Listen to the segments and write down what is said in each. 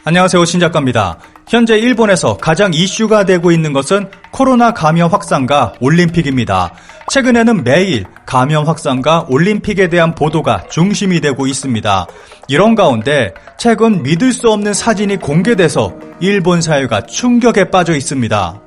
안녕하세요, 신작가입니다. 현재 일본에서 가장 이슈가 되고 있는 것은 코로나 감염 확산과 올림픽입니다. 최근에는 매일 감염 확산과 올림픽에 대한 보도가 중심이 되고 있습니다. 이런 가운데 최근 믿을 수 없는 사진이 공개돼서 일본 사회가 충격에 빠져 있습니다.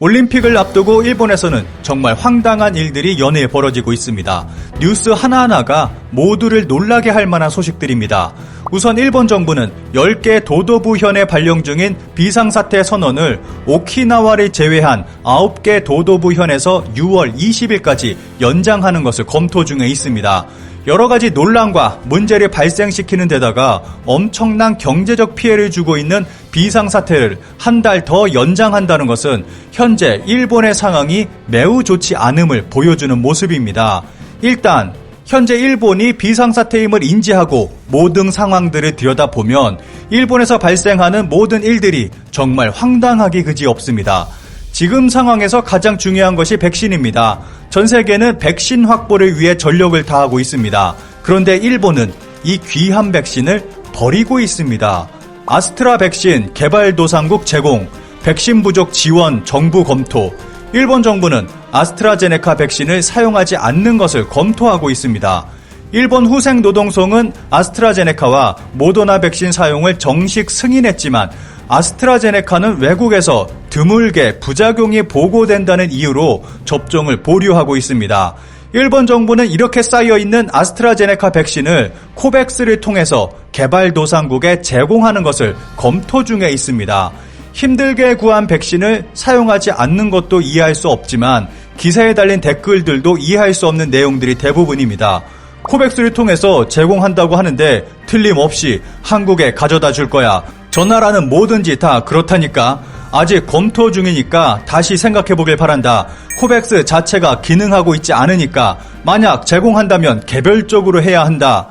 올림픽을 앞두고 일본에서는 정말 황당한 일들이 연이어 벌어지고 있습니다. 뉴스 하나하나가 모두를 놀라게 할 만한 소식들입니다. 우선 일본 정부는 10개 도도부현에 발령 중인 비상사태 선언을 오키나와를 제외한 9개 도도부현에서 6월 20일까지 연장하는 것을 검토 중에 있습니다. 여러가지 논란과 문제를 발생시키는 데다가 엄청난 경제적 피해를 주고 있는 비상사태를 한 달 더 연장한다는 것은 현재 일본의 상황이 매우 좋지 않음을 보여주는 모습입니다. 일단 현재 일본이 비상사태임을 인지하고 모든 상황들을 들여다보면 일본에서 발생하는 모든 일들이 정말 황당하기 그지없습니다. 지금 상황에서 가장 중요한 것이 백신입니다. 전 세계는 백신 확보를 위해 전력을 다하고 있습니다. 그런데 일본은 이 귀한 백신을 버리고 있습니다. 아스트라 백신 개발도상국 제공, 백신 부족 지원 정부 검토. 일본 정부는 아스트라제네카 백신을 사용하지 않는 것을 검토하고 있습니다. 일본 후생노동성은 아스트라제네카와 모더나 백신 사용을 정식 승인했지만 아스트라제네카는 외국에서 드물게 부작용이 보고된다는 이유로 접종을 보류하고 있습니다. 일본 정부는 이렇게 쌓여있는 아스트라제네카 백신을 코백스를 통해서 개발도상국에 제공하는 것을 검토 중에 있습니다. 힘들게 구한 백신을 사용하지 않는 것도 이해할 수 없지만 기사에 달린 댓글들도 이해할 수 없는 내용들이 대부분입니다. 코백스를 통해서 제공한다고 하는데 틀림없이 한국에 가져다 줄 거야. 저 나라는 뭐든지 다 그렇다니까. 아직 검토 중이니까 다시 생각해보길 바란다. 코백스 자체가 기능하고 있지 않으니까 만약 제공한다면 개별적으로 해야 한다.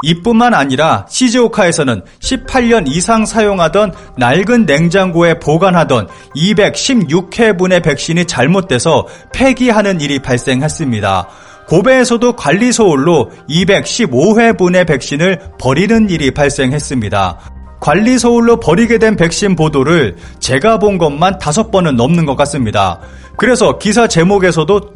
이뿐만 아니라 시즈오카에서는 18년 이상 사용하던 낡은 냉장고에 보관하던 216회분의 백신이 잘못돼서 폐기하는 일이 발생했습니다. 고베에서도 관리소홀로 215회분의 백신을 버리는 일이 발생했습니다. 관리소홀로 버리게 된 백신 보도를 제가 본 것만 5번은 넘는 것 같습니다. 그래서 기사 제목에서도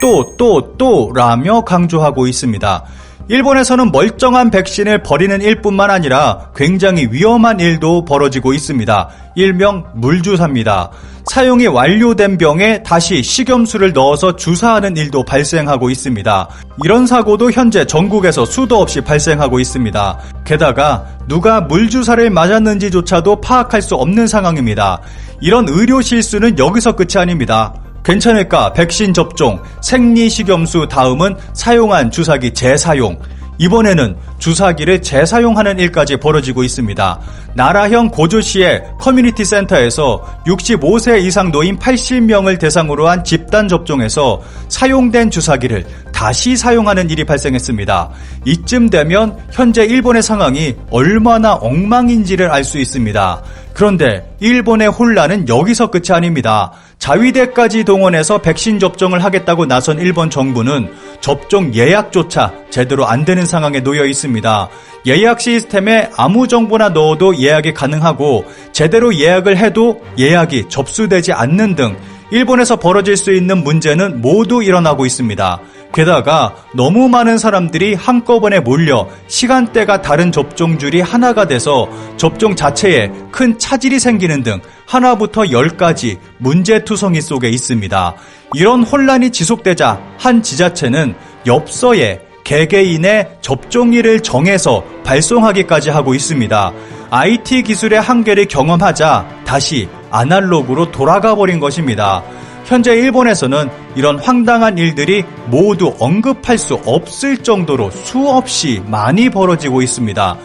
또 라며 강조하고 있습니다. 일본에서는 멀쩡한 백신을 버리는 일뿐만 아니라 굉장히 위험한 일도 벌어지고 있습니다. 일명 물주사입니다. 사용이 완료된 병에 다시 식염수를 넣어서 주사하는 일도 발생하고 있습니다. 이런 사고도 현재 전국에서 수도 없이 발생하고 있습니다. 게다가 누가 물주사를 맞았는지조차도 파악할 수 없는 상황입니다. 이런 의료 실수는 여기서 끝이 아닙니다. 괜찮을까? 백신 접종, 생리식염수 다음은 사용한 주사기 재사용. 이번에는 주사기를 재사용하는 일까지 벌어지고 있습니다. 나라형 고조시의 커뮤니티 센터에서 65세 이상 노인 80명을 대상으로 한 집단 접종에서 사용된 주사기를 다시 사용하는 일이 발생했습니다. 이쯤 되면 현재 일본의 상황이 얼마나 엉망인지를 알 수 있습니다. 그런데 일본의 혼란은 여기서 끝이 아닙니다. 자위대까지 동원해서 백신 접종을 하겠다고 나선 일본 정부는 접종 예약조차 제대로 안 되는 상황에 놓여 있습니다. 예약 시스템에 아무 정보나 넣어도 예약이 가능하고 제대로 예약을 해도 예약이 접수되지 않는 등 일본에서 벌어질 수 있는 문제는 모두 일어나고 있습니다. 게다가 너무 많은 사람들이 한꺼번에 몰려 시간대가 다른 접종줄이 하나가 돼서 접종 자체에 큰 차질이 생기는 등 하나부터 10가지 문제투성이 속에 있습니다. 이런 혼란이 지속되자 한 지자체는 엽서에 개개인의 접종일을 정해서 발송하기까지 하고 있습니다. IT 기술의 한계를 경험하자 다시 아날로그로 돌아가 버린 것입니다. 현재 일본에서는 이런 황당한 일들이 모두 언급할 수 없을 정도로 수없이 많이 벌어지고 있습니다.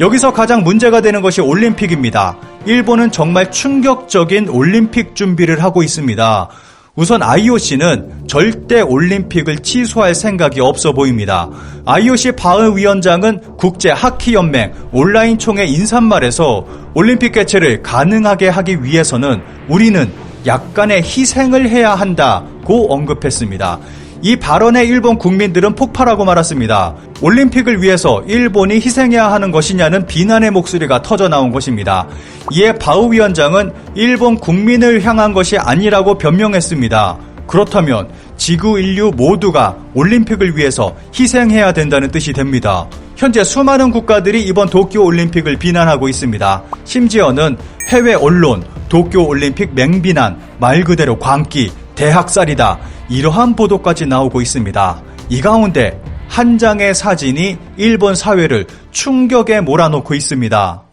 여기서 가장 문제가 되는 것이 올림픽입니다. 일본은 정말 충격적인 올림픽 준비를 하고 있습니다. 우선 IOC는 절대 올림픽을 취소할 생각이 없어 보입니다. IOC 바흐 위원장은 국제하키연맹 온라인 총회 인사말에서 올림픽 개최를 가능하게 하기 위해서는 우리는 약간의 희생을 해야 한다고 언급했습니다. 이 발언에 일본 국민들은 폭발하고 말았습니다. 올림픽을 위해서 일본이 희생해야 하는 것이냐는 비난의 목소리가 터져나온 것입니다. 이에 바우 위원장은 일본 국민을 향한 것이 아니라고 변명했습니다. 그렇다면 지구 인류 모두가 올림픽을 위해서 희생해야 된다는 뜻이 됩니다. 현재 수많은 국가들이 이번 도쿄올림픽을 비난하고 있습니다. 심지어는 해외 언론 도쿄올림픽 맹비난, 말 그대로 광기, 대학살이다, 이러한 보도까지 나오고 있습니다. 이 가운데 한 장의 사진이 일본 사회를 충격에 몰아넣고 있습니다.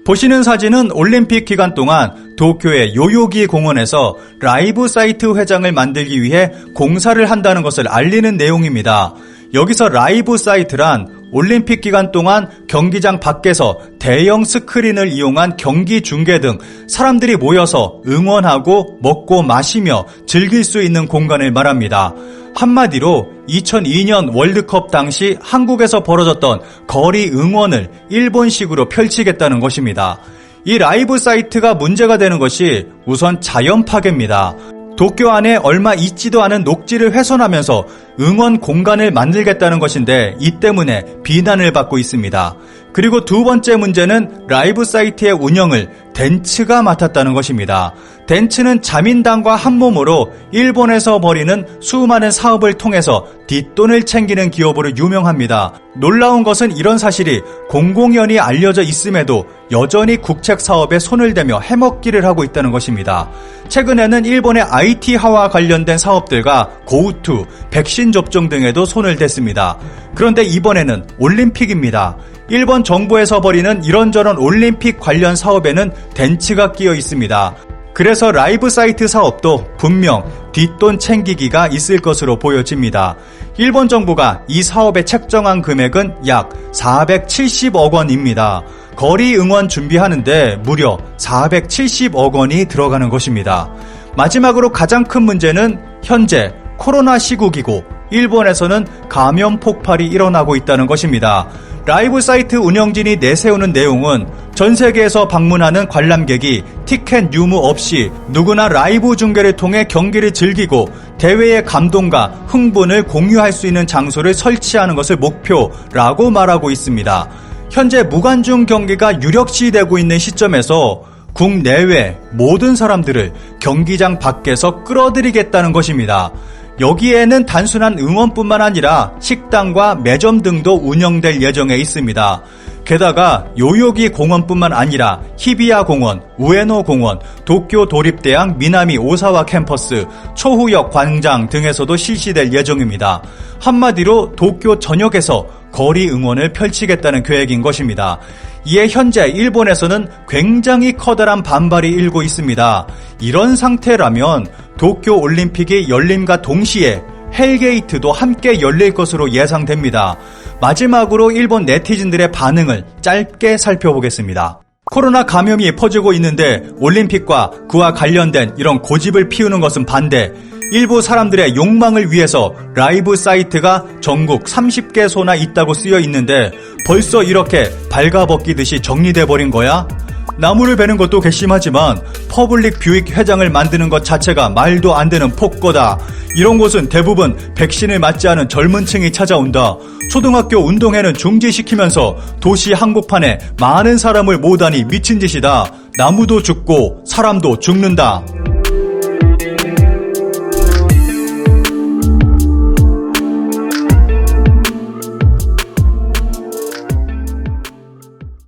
보시는 사진은 올림픽 기간 동안 도쿄의 요요기 공원에서 라이브 사이트 회장을 만들기 위해 공사를 한다는 것을 알리는 내용입니다. 여기서 라이브 사이트란 올림픽 기간 동안 경기장 밖에서 대형 스크린을 이용한 경기 중계 등 사람들이 모여서 응원하고 먹고 마시며 즐길 수 있는 공간을 말합니다. 한마디로 2002년 월드컵 당시 한국에서 벌어졌던 거리 응원을 일본식으로 펼치겠다는 것입니다. 이 라이브 사이트가 문제가 되는 것이 우선 자연 파괴입니다. 도쿄 안에 얼마 있지도 않은 녹지를 훼손하면서 응원 공간을 만들겠다는 것인데 이 때문에 비난을 받고 있습니다. 그리고 두 번째 문제는 라이브 사이트의 운영을 덴츠가 맡았다는 것입니다. 덴츠는 자민당과 한몸으로 일본에서 벌이는 수많은 사업을 통해서 뒷돈을 챙기는 기업으로 유명합니다. 놀라운 것은 이런 사실이 공공연히 알려져 있음에도 여전히 국책 사업에 손을 대며 해먹기를 하고 있다는 것입니다. 최근에는 일본의 IT화와 관련된 사업들과 고우투, 백신 접종 등에도 손을 댔습니다. 그런데 이번에는 올림픽입니다. 일본 정부에서 벌이는 이런저런 올림픽 관련 사업에는 덴츠가 끼어 있습니다. 그래서 라이브 사이트 사업도 분명 뒷돈 챙기기가 있을 것으로 보여집니다. 일본 정부가 이 사업에 책정한 금액은 약 470억 원입니다. 거리 응원 준비하는데 무려 470억 원이 들어가는 것입니다. 마지막으로 가장 큰 문제는 현재 코로나 시국이고 일본에서는 감염 폭발이 일어나고 있다는 것입니다. 라이브 사이트 운영진이 내세우는 내용은 전 세계에서 방문하는 관람객이 티켓 유무 없이 누구나 라이브 중계를 통해 경기를 즐기고 대회의 감동과 흥분을 공유할 수 있는 장소를 설치하는 것을 목표라고 말하고 있습니다. 현재 무관중 경기가 유력시되고 있는 시점에서 국내외 모든 사람들을 경기장 밖에서 끌어들이겠다는 것입니다. 여기에는 단순한 응원뿐만 아니라 식당과 매점 등도 운영될 예정에 있습니다. 게다가 요요기 공원뿐만 아니라 히비야 공원, 우에노 공원, 도쿄 도립대학 미나미 오사와 캠퍼스, 초후역 광장 등에서도 실시될 예정입니다. 한마디로 도쿄 전역에서 거리 응원을 펼치겠다는 계획인 것입니다. 이에 현재 일본에서는 굉장히 커다란 반발이 일고 있습니다. 이런 상태라면 도쿄 올림픽이 열림과 동시에 헬게이트도 함께 열릴 것으로 예상됩니다. 마지막으로 일본 네티즌들의 반응을 짧게 살펴보겠습니다. 코로나 감염이 퍼지고 있는데 올림픽과 그와 관련된 이런 고집을 피우는 것은 반대. 일부 사람들의 욕망을 위해서 라이브 사이트가 전국 30개소나 있다고 쓰여 있는데 벌써 이렇게 발가벗기듯이 정리돼 버린 거야? 나무를 베는 것도 괘씸하지만 퍼블릭 뷰익 회장을 만드는 것 자체가 말도 안 되는 폭거다. 이런 곳은 대부분 백신을 맞지 않은 젊은 층이 찾아온다. 초등학교 운동회는 중지시키면서 도시 한복판에 많은 사람을 모으다니 미친 짓이다. 나무도 죽고 사람도 죽는다.